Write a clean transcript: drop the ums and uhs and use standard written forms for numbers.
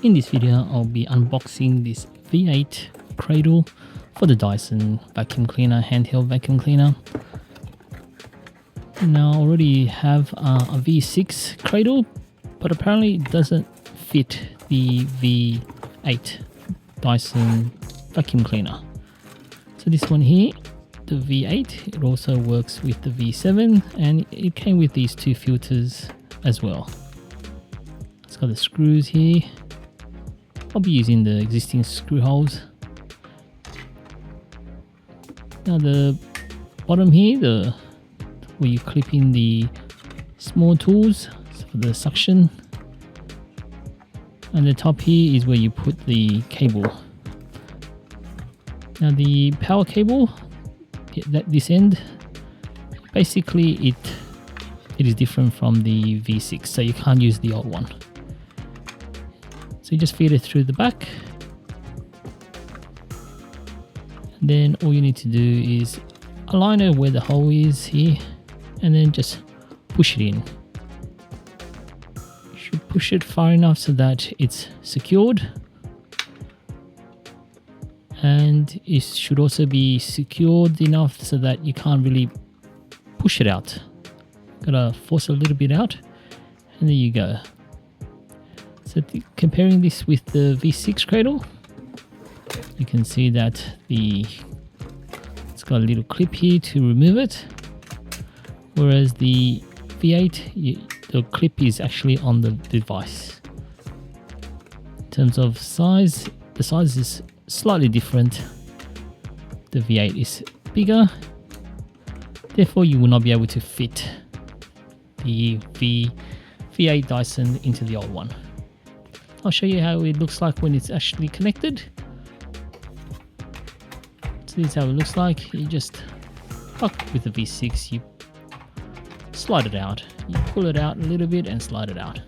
In this video, I'll be unboxing this V8 Cradle for the Dyson vacuum cleaner, handheld vacuum cleaner. Now I already have a V6 Cradle, but apparently it doesn't fit the V8 Dyson vacuum cleaner. So this one here, the V8, it also works with the V7, and it came with these two filters as well. It's got the screws here. I'll be using the existing screw holes. Now the bottom here, where you clip in the small tools for the suction, and the top here is where you put the cable. Now the power cable, this end, basically it is different from the V6, so you can't use the old one. So you just feed it through the back, and then all you need to do is align it where the hole is here, and then just push it in. You should push it far enough so that it's secured, and it should also be secured enough so that you can't really push it out. Gotta force a little bit out, and there you go. So comparing this with the V6 Cradle, you can see that it's got a little clip here to remove it, whereas the V8, the clip is actually on the device. In terms of size, the size is slightly different. The V8 is bigger, therefore you will not be able to fit the V8 Dyson into the old one. I'll show you how it looks like when it's actually connected. So this is how it looks like. You just, like with the V6, you slide it out. You pull it out a little bit and slide it out.